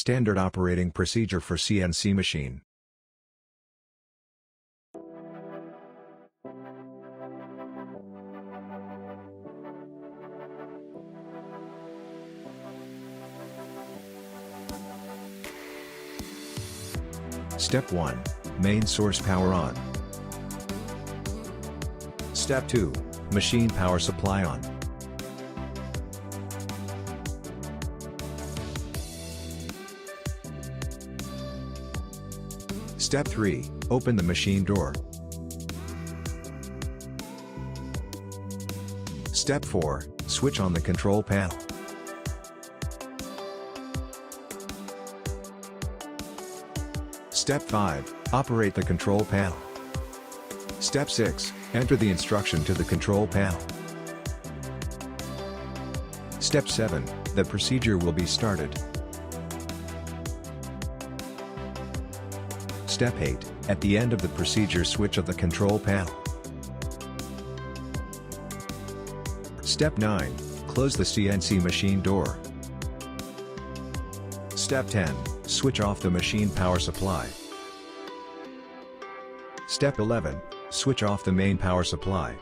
Standard operating procedure for CNC machine. Step 1. Main source power on. Step 2. Machine power supply on. Step 3. Open the machine door. Step 4. Switch on the control panel. Step 5. Operate the control panel. Step 6. Enter the instruction to the control panel. Step 7. The procedure will be started. Step 8. At the end of the procedure, switch of the control panel. Step 9. Close the CNC machine door. Step 10. Switch off the machine power supply. Step 11. Switch off the main power supply.